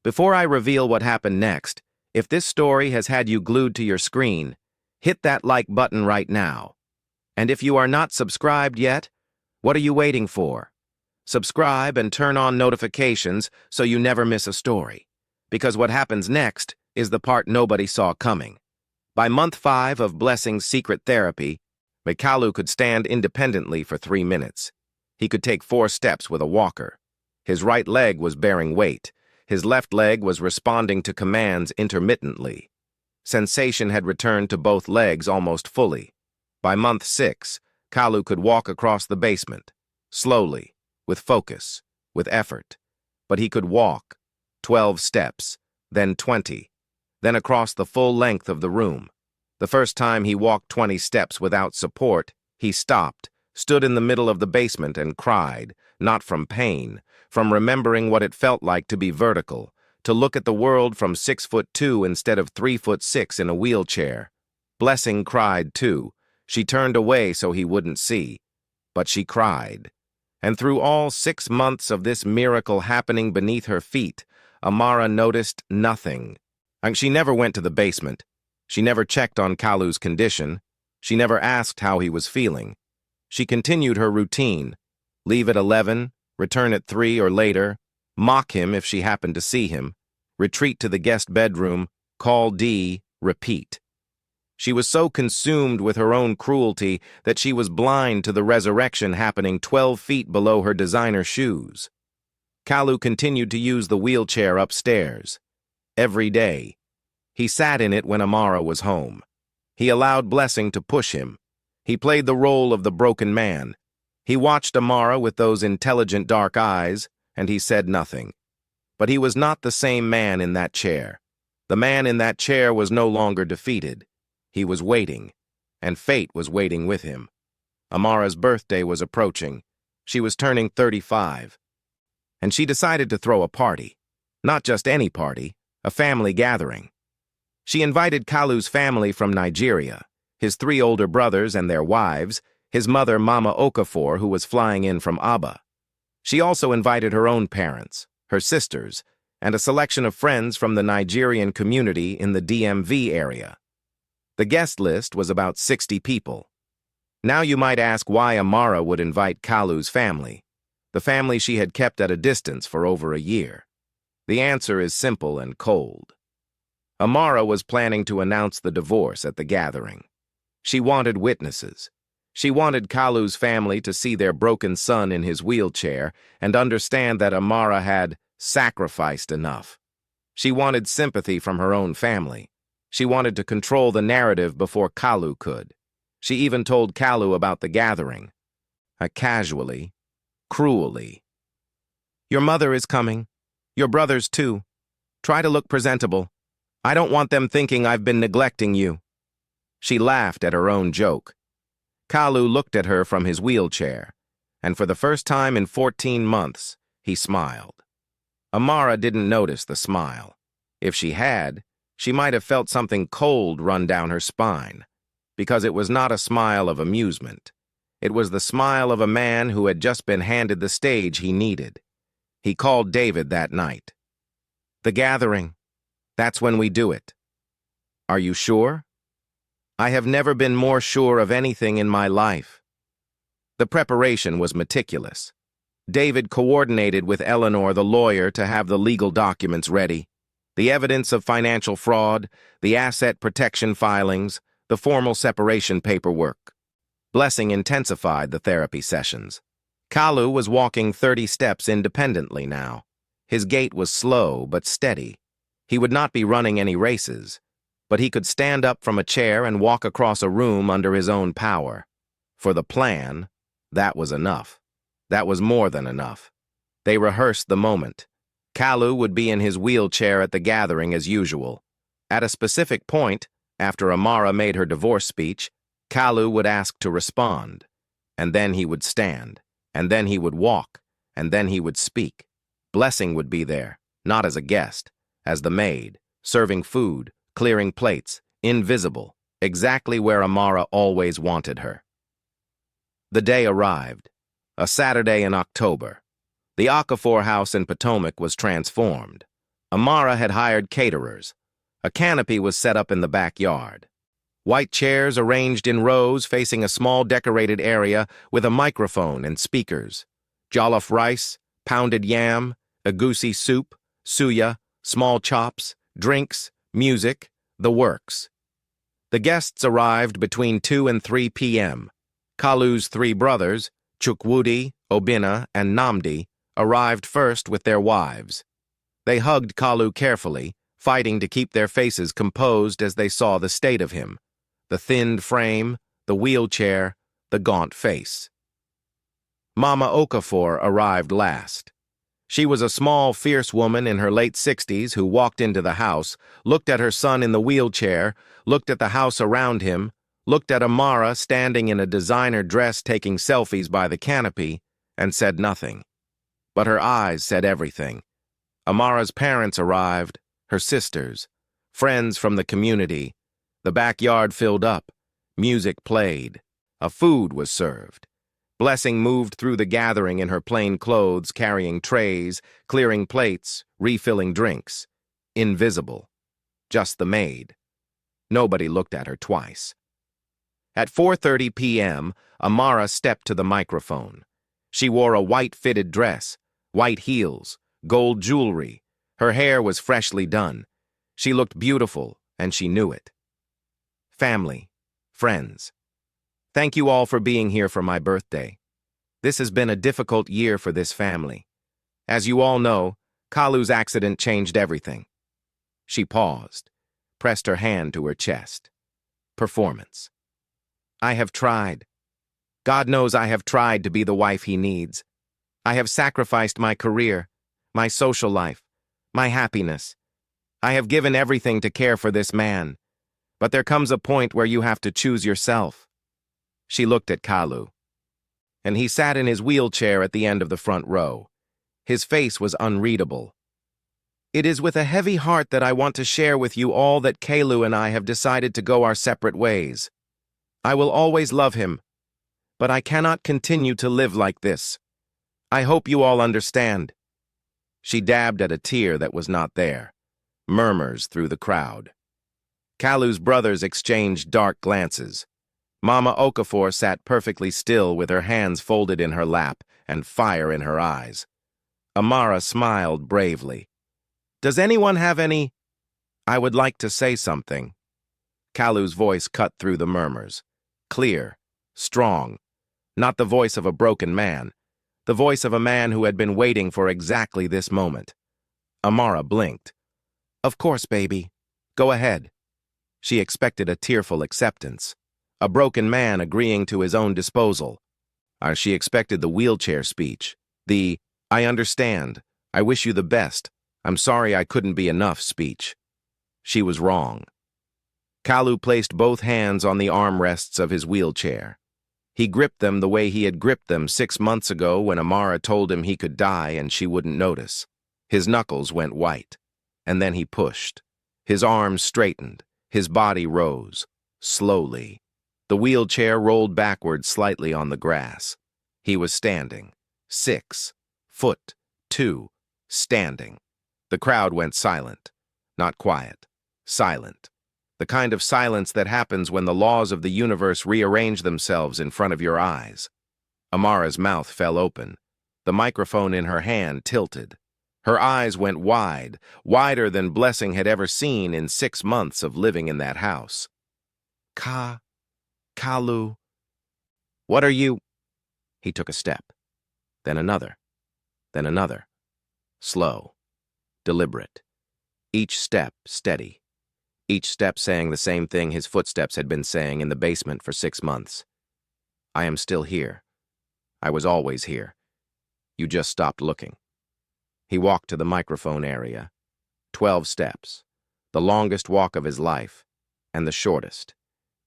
Before I reveal what happened next, if this story has had you glued to your screen, hit that like button right now. And if you are not subscribed yet, what are you waiting for? Subscribe and turn on notifications so you never miss a story. Because what happens next is the part nobody saw coming. By month 5 of Blessing's secret therapy, Kalu could stand independently for 3 minutes. He could take 4 steps with a walker. His right leg was bearing weight. His left leg was responding to commands intermittently. Sensation had returned to both legs almost fully. By month 6, Kalu could walk across the basement, slowly, with focus, with effort. But he could walk, 12 steps, then 20, then across the full length of the room. The first time he walked 20 steps without support, he stopped, stood in the middle of the basement and cried, not from pain, from remembering what it felt like to be vertical, to look at the world from 6'2" instead of 3'6" in a wheelchair. Blessing cried too. She turned away so he wouldn't see. But she cried. And through all 6 months of this miracle happening beneath her feet, Amara noticed nothing. And she never went to the basement. She never checked on Kalu's condition. She never asked how he was feeling. She continued her routine. Leave at 11, return at 3 or later, mock him if she happened to see him, retreat to the guest bedroom, call D, repeat. She was so consumed with her own cruelty that she was blind to the resurrection happening 12 feet below her designer shoes. Kalu continued to use the wheelchair upstairs. Every day. He sat in it when Amara was home. He allowed Blessing to push him. He played the role of the broken man. He watched Amara with those intelligent dark eyes, and he said nothing. But he was not the same man in that chair. The man in that chair was no longer defeated. He was waiting, and fate was waiting with him. Amara's birthday was approaching. She was turning 35. And she decided to throw a party. Not just any party, a family gathering. She invited Kalu's family from Nigeria, his 3 older brothers and their wives, his mother Mama Okafor, who was flying in from Aba. She also invited her own parents, her sisters, and a selection of friends from the Nigerian community in the DMV area. The guest list was about 60 people. Now you might ask why Amara would invite Kalu's family, the family she had kept at a distance for over a year. The answer is simple and cold. Amara was planning to announce the divorce at the gathering. She wanted witnesses. She wanted Kalu's family to see their broken son in his wheelchair and understand that Amara had sacrificed enough. She wanted sympathy from her own family. She wanted to control the narrative before Kalu could. She even told Kalu about the gathering. Casually, cruelly. Your mother is coming. Your brothers too. Try to look presentable. I don't want them thinking I've been neglecting you. She laughed at her own joke. Kalu looked at her from his wheelchair, and for the first time in 14 months, he smiled. Amara didn't notice the smile. If she had, she might have felt something cold run down her spine, because it was not a smile of amusement. It was the smile of a man who had just been handed the stage he needed. He called David that night. The gathering. That's when we do it. Are you sure? I have never been more sure of anything in my life. The preparation was meticulous. David coordinated with Eleanor, the lawyer, to have the legal documents ready. The evidence of financial fraud, the asset protection filings, the formal separation paperwork. Blessing intensified the therapy sessions. Kalu was walking 30 steps independently now. His gait was slow but steady. He would not be running any races, but he could stand up from a chair and walk across a room under his own power. For the plan, that was enough. That was more than enough. They rehearsed the moment. Kalu would be in his wheelchair at the gathering as usual. At a specific point, after Amara made her divorce speech, Kalu would ask to respond. And then he would stand. And then he would walk. And then he would speak. Blessing would be there, not as a guest, as the maid, serving food, clearing plates, invisible, exactly where Amara always wanted her. The day arrived, a Saturday in October. The Okafor house in Potomac was transformed. Amara had hired caterers. A canopy was set up in the backyard. White chairs arranged in rows facing a small decorated area with a microphone and speakers. Jollof rice, pounded yam, egusi soup, suya, small chops, drinks, music, the works. The guests arrived between 2 and 3 p.m. Kalu's 3 brothers, Chukwudi, Obinna, and Namdi, arrived first with their wives. They hugged Kalu carefully, fighting to keep their faces composed as they saw the state of him. The thinned frame, the wheelchair, the gaunt face. Mama Okafor arrived last. She was a small, fierce woman in her late 60s who walked into the house, looked at her son in the wheelchair, looked at the house around him, looked at Amara standing in a designer dress taking selfies by the canopy, and said nothing. But her eyes said everything. Amara's parents arrived, her sisters, friends from the community. The backyard filled up. Music played. A food was served. Blessing moved through the gathering in her plain clothes, carrying trays, clearing plates, refilling drinks. Invisible. Just the maid. Nobody looked at her twice. At 4:30 p.m., Amara stepped to the microphone. She wore a white fitted dress, white heels, gold jewelry. Her hair was freshly done. She looked beautiful, and she knew it. Family, friends, thank you all for being here for my birthday. This has been a difficult year for this family. As you all know, Kalu's accident changed everything. She paused, pressed her hand to her chest. Performance. I have tried. God knows I have tried to be the wife he needs. I have sacrificed my career, my social life, my happiness. I have given everything to care for this man. But there comes a point where you have to choose yourself. She looked at Kalu. And he sat in his wheelchair at the end of the front row. His face was unreadable. It is with a heavy heart that I want to share with you all that Kalu and I have decided to go our separate ways. I will always love him, but I cannot continue to live like this. I hope you all understand. She dabbed at a tear that was not there. Murmurs through the crowd. Kalu's brothers exchanged dark glances. Mama Okafor sat perfectly still with her hands folded in her lap and fire in her eyes. Amara smiled bravely. Does anyone have any? I would like to say something. Kalu's voice cut through the murmurs. Clear, strong. Not the voice of a broken man. The voice of a man who had been waiting for exactly this moment. Amara blinked. Of course, baby. Go ahead. She expected a tearful acceptance. A broken man agreeing to his own disposal. She expected the wheelchair speech. The, I understand. I wish you the best. I'm sorry I couldn't be enough speech. She was wrong. Kalu placed both hands on the armrests of his wheelchair. He gripped them the way he had gripped them 6 months ago when Amara told him he could die and she wouldn't notice. His knuckles went white. And then he pushed. His arms straightened. His body rose. Slowly. The wheelchair rolled backward slightly on the grass. He was standing. 6 foot 2, standing. The crowd went silent. Not quiet. Silent. The kind of silence that happens when the laws of the universe rearrange themselves in front of your eyes. Amara's mouth fell open. The microphone in her hand tilted. Her eyes went wide, wider than Blessing had ever seen in 6 months of living in that house. Kalu. What are you? He took a step. Then another. Then another. Slow. Deliberate. Each step steady. Each step saying the same thing his footsteps had been saying in the basement for 6 months. I am still here. I was always here. You just stopped looking. He walked to the microphone area. 12 steps. The longest walk of his life. And the shortest.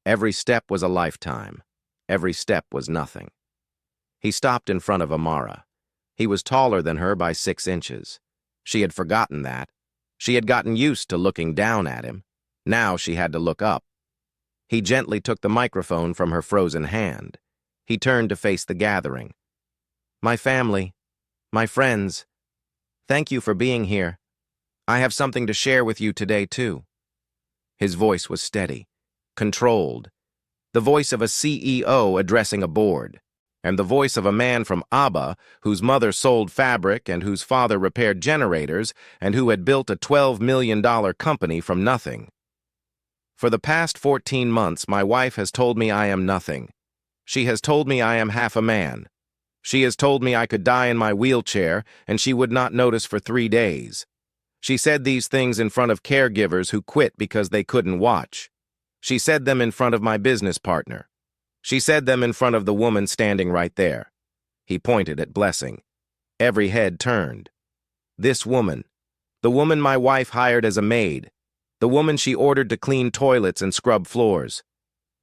Every step was a lifetime. Every step was nothing. He stopped in front of Amara. He was taller than her by 6 inches. She had forgotten that. She had gotten used to looking down at him. Now she had to look up. He gently took the microphone from her frozen hand. He turned to face the gathering. "My family, my friends, thank you for being here. I have something to share with you today, too." His voice was steady, controlled, the voice of a CEO addressing a board, and the voice of a man from Abba whose mother sold fabric and whose father repaired generators and who had built a $12 million company from nothing. "For the past 14 months, my wife has told me I am nothing. She has told me I am half a man. She has told me I could die in my wheelchair and she would not notice for 3 days. She said these things in front of caregivers who quit because they couldn't watch. She said them in front of my business partner. She said them in front of the woman standing right there." He pointed at Blessing. Every head turned. "This woman, the woman my wife hired as a maid, the woman she ordered to clean toilets and scrub floors.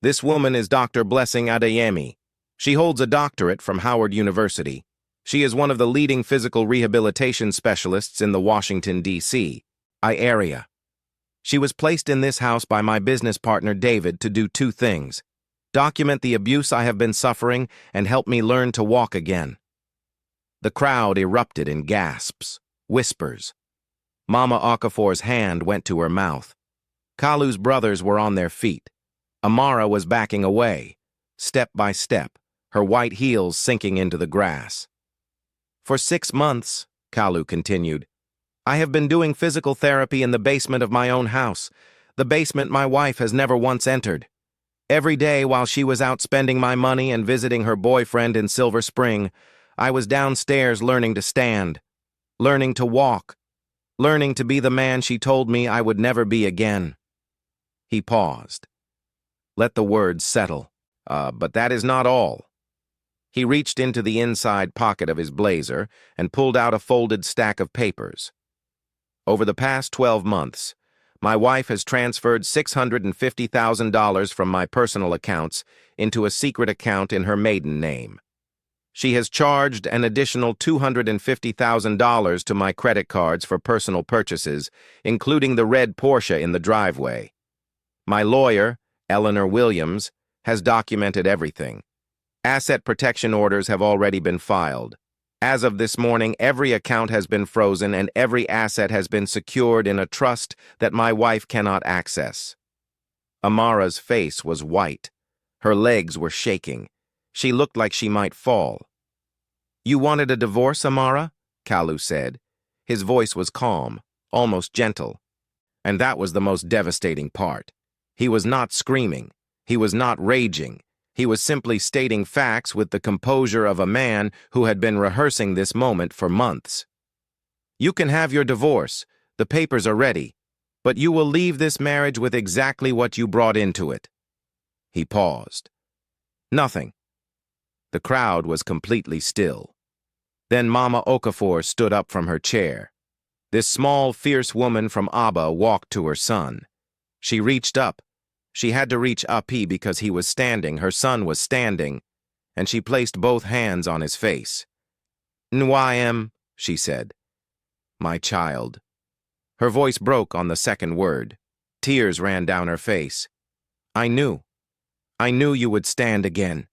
This woman is Dr. Blessing Adeyemi. She holds a doctorate from Howard University. She is one of the leading physical rehabilitation specialists in the Washington, D.C. area. She was placed in this house by my business partner David to do 2 things: document the abuse I have been suffering and help me learn to walk again." The crowd erupted in gasps, whispers. Mama Okafor's hand went to her mouth. Kalu's brothers were on their feet. Amara was backing away, step by step, her white heels sinking into the grass. "For 6 months," Kalu continued, "I have been doing physical therapy in the basement of my own house, the basement my wife has never once entered. Every day while she was out spending my money and visiting her boyfriend in Silver Spring, I was downstairs learning to stand, learning to walk, learning to be the man she told me I would never be again." He paused. Let the words settle. But that is not all. He reached into the inside pocket of his blazer and pulled out a folded stack of papers. "Over the past 12 months, my wife has transferred $650,000 from my personal accounts into a secret account in her maiden name. She has charged an additional $250,000 to my credit cards for personal purchases, including the red Porsche in the driveway. My lawyer, Eleanor Williams, has documented everything. Asset protection orders have already been filed. As of this morning, every account has been frozen and every asset has been secured in a trust that my wife cannot access." Amara's face was white. Her legs were shaking. She looked like she might fall. "You wanted a divorce, Amara?" Kalu said. His voice was calm, almost gentle. And that was the most devastating part. He was not screaming. He was not raging. He was simply stating facts with the composure of a man who had been rehearsing this moment for months. "You can have your divorce. The papers are ready. But you will leave this marriage with exactly what you brought into it." He paused. Nothing. The crowd was completely still. Then Mama Okafor stood up from her chair. This small, fierce woman from Abba walked to her son. She reached up. She had to reach Api because he was standing, her son was standing, and she placed both hands on his face. "Nwayem," she said. "My child." Her voice broke on the second word. Tears ran down her face. I knew you would stand again.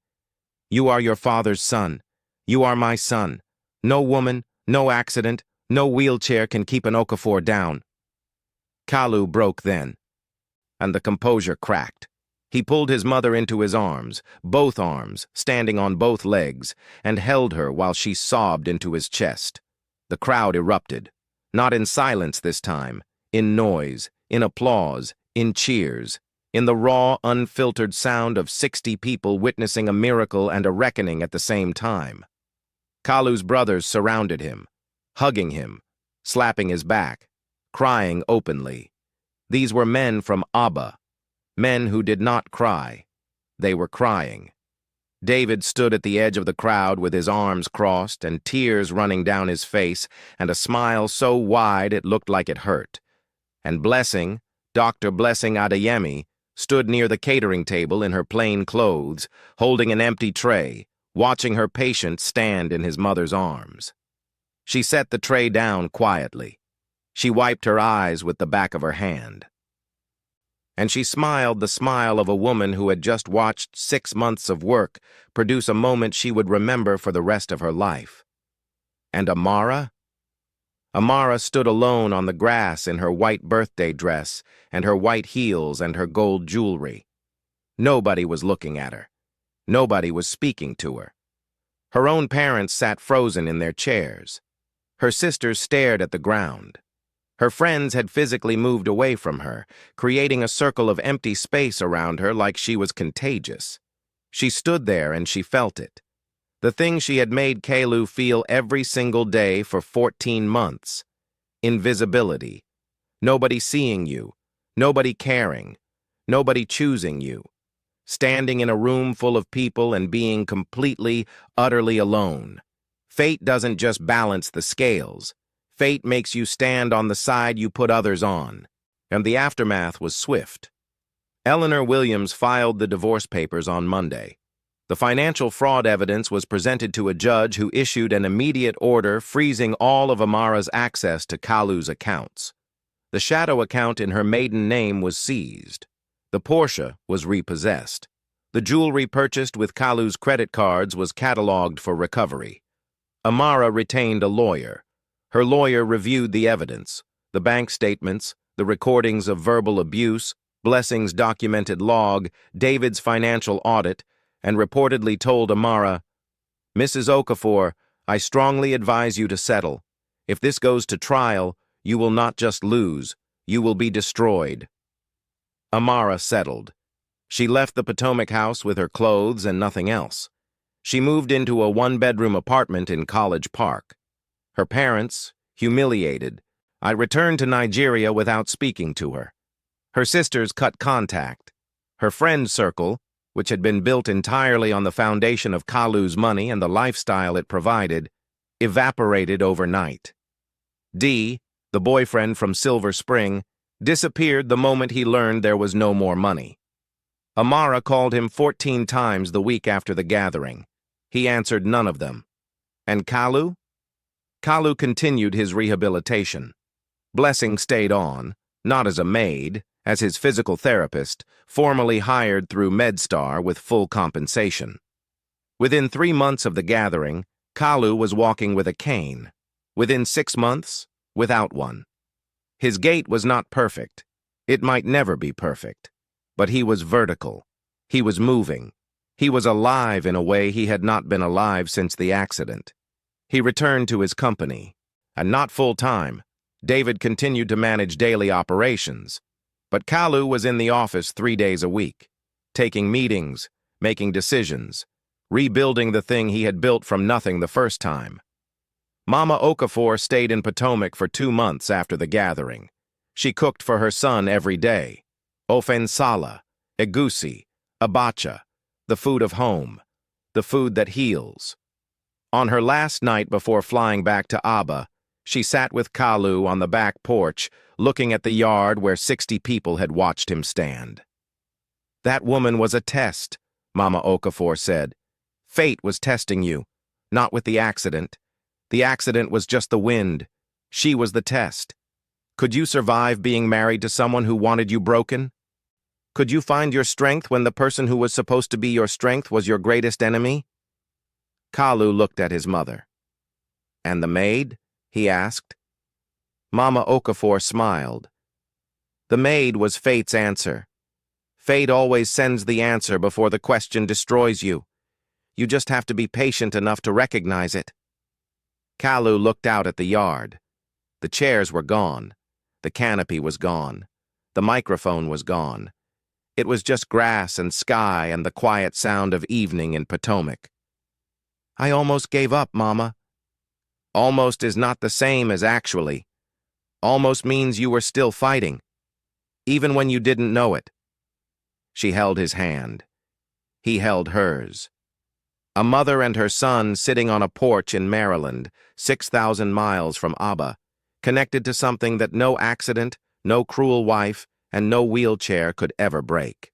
You are your father's son. You are my son. No woman, no accident, no wheelchair can keep an Okafor down." Kalu broke then, and the composure cracked. He pulled his mother into his arms, both arms, standing on both legs, and held her while she sobbed into his chest. The crowd erupted, not in silence this time, in noise, in applause, in cheers, in the raw, unfiltered sound of 60 people witnessing a miracle and a reckoning at the same time. Kalu's brothers surrounded him, hugging him, slapping his back, crying openly. These were men from Abba, men who did not cry. They were crying. David stood at the edge of the crowd with his arms crossed and tears running down his face and a smile so wide it looked like it hurt. And Blessing, Dr. Blessing Adeyemi, stood near the catering table in her plain clothes, holding an empty tray, watching her patient stand in his mother's arms. She set the tray down quietly. She wiped her eyes with the back of her hand. and she smiled the smile of a woman who had just watched 6 months of work produce a moment she would remember for the rest of her life. And Amara? Amara stood alone on the grass in her white birthday dress and her white heels and her gold jewelry. Nobody was looking at her. Nobody was speaking to her. Her own parents sat frozen in their chairs. Her sisters stared at the ground. Her friends had physically moved away from her, creating a circle of empty space around her like she was contagious. She stood there and she felt it. The thing she had made Kalu feel every single day for 14 months. Invisibility. Nobody seeing you. Nobody caring. Nobody choosing you. Standing in a room full of people and being completely, utterly alone. Fate doesn't just balance the scales. Fate makes you stand on the side you put others on. And the aftermath was swift. Eleanor Williams filed the divorce papers on Monday. The financial fraud evidence was presented to a judge who issued an immediate order freezing all of Amara's access to Kalu's accounts. The shadow account in her maiden name was seized. The Porsche was repossessed. The jewelry purchased with Kalu's credit cards was cataloged for recovery. Amara retained a lawyer. Her lawyer reviewed the evidence, the bank statements, the recordings of verbal abuse, Blessing's documented log, David's financial audit, and reportedly told Amara, "Mrs. Okafor, I strongly advise you to settle. If this goes to trial, you will not just lose, you will be destroyed." Amara settled. She left the Potomac house with her clothes and nothing else. She moved into a one-bedroom apartment in College Park. Her parents, humiliated, I returned to Nigeria without speaking to her. Her sisters cut contact. Her friend circle, which had been built entirely on the foundation of Kalu's money and the lifestyle it provided, evaporated overnight. D, the boyfriend from Silver Spring, disappeared the moment he learned there was no more money. Amara called him 14 times the week after the gathering. He answered none of them. And Kalu? Kalu continued his rehabilitation. Blessing stayed on, not as a maid, as his physical therapist, formally hired through MedStar with full compensation. Within 3 months of the gathering, Kalu was walking with a cane. Within 6 months, without one. His gait was not perfect. It might never be perfect. But he was vertical. He was moving. He was alive in a way he had not been alive since the accident. He returned to his company, and not full-time. David continued to manage daily operations. But Kalu was in the office 3 days a week, taking meetings, making decisions, rebuilding the thing he had built from nothing the first time. Mama Okafor stayed in Potomac for 2 months after the gathering. She cooked for her son every day. Ofensala, egusi, abacha, the food of home, the food that heals. On her last night before flying back to Aba, she sat with Kalu on the back porch, looking at the yard where 60 people had watched him stand. "That woman was a test," Mama Okafor said. "Fate was testing you, not with the accident. The accident was just the wind. She was the test. Could you survive being married to someone who wanted you broken? Could you find your strength when the person who was supposed to be your strength was your greatest enemy?" Kalu looked at his mother. "And the maid?" he asked. Mama Okafor smiled. The maid was fate's answer. Fate always sends the answer before the question destroys you. You just have to be patient enough to recognize it. Kalu looked out at the yard. The chairs were gone. The canopy was gone. The microphone was gone. It was just grass and sky and the quiet sound of evening in Potomac. "I almost gave up, Mama." Almost is not the same as actually. Almost means you were still fighting, even when you didn't know it. She held his hand. He held hers. A mother and her son sitting on a porch in Maryland, 6,000 miles from Aba, connected to something that no accident, no cruel wife, and no wheelchair could ever break.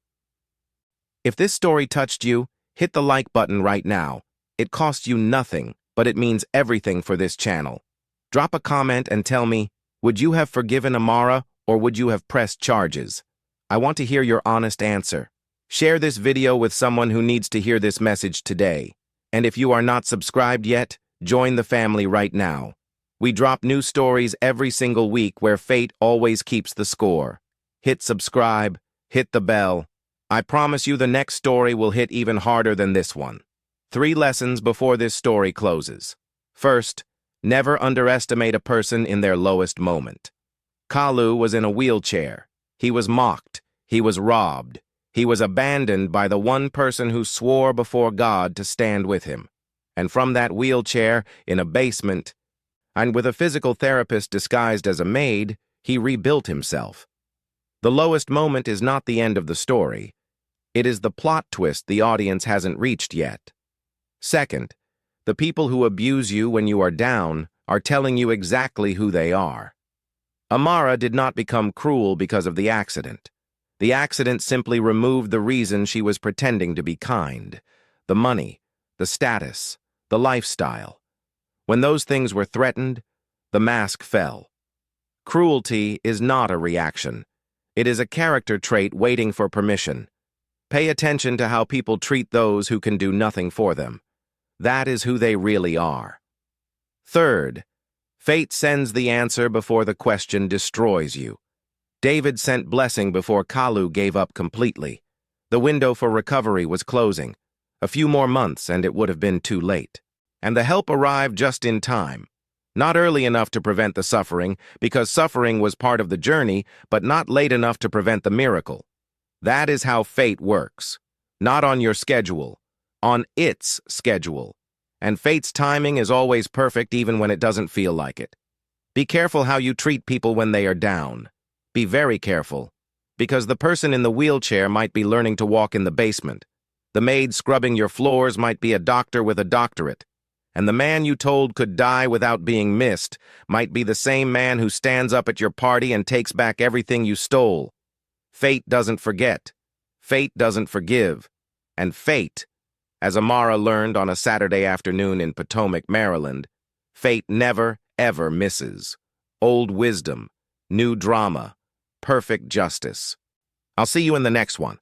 If this story touched you, hit the like button right now. It costs you nothing, but it means everything for this channel. Drop a comment and tell me, would you have forgiven Amara or would you have pressed charges? I want to hear your honest answer. Share this video with someone who needs to hear this message today. And if you are not subscribed yet, join the family right now. We drop new stories every single week where fate always keeps the score. Hit subscribe, hit the bell. I promise you the next story will hit even harder than this one. 3 lessons before this story closes. First, never underestimate a person in their lowest moment. Kalu was in a wheelchair. He was mocked. He was robbed. He was abandoned by the one person who swore before God to stand with him. And from that wheelchair, in a basement, and with a physical therapist disguised as a maid, he rebuilt himself. The lowest moment is not the end of the story. It is the plot twist the audience hasn't reached yet. Second, the people who abuse you when you are down are telling you exactly who they are. Amara did not become cruel because of the accident. The accident simply removed the reason she was pretending to be kind. The money, the status, the lifestyle. When those things were threatened, the mask fell. Cruelty is not a reaction. It is a character trait waiting for permission. Pay attention to how people treat those who can do nothing for them. That is who they really are. Third, fate sends the answer before the question destroys you. David sent blessing before Kalu gave up completely. The window for recovery was closing. A few more months and it would have been too late. And the help arrived just in time. Not early enough to prevent the suffering, because suffering was part of the journey, but not late enough to prevent the miracle. That is how fate works. Not on your schedule. On its schedule. And fate's timing is always perfect even when it doesn't feel like it. Be careful how you treat people when they are down. Be very careful, because the person in the wheelchair might be learning to walk in the basement. The maid scrubbing your floors might be a doctor with a doctorate. And the man you told could die without being missed might be the same man who stands up at your party and takes back everything you stole. Fate doesn't forget. Fate doesn't forgive. And fate, as Amara learned on a Saturday afternoon in Potomac, Maryland, fate never, ever misses. Old wisdom, new drama, perfect justice. I'll see you in the next one.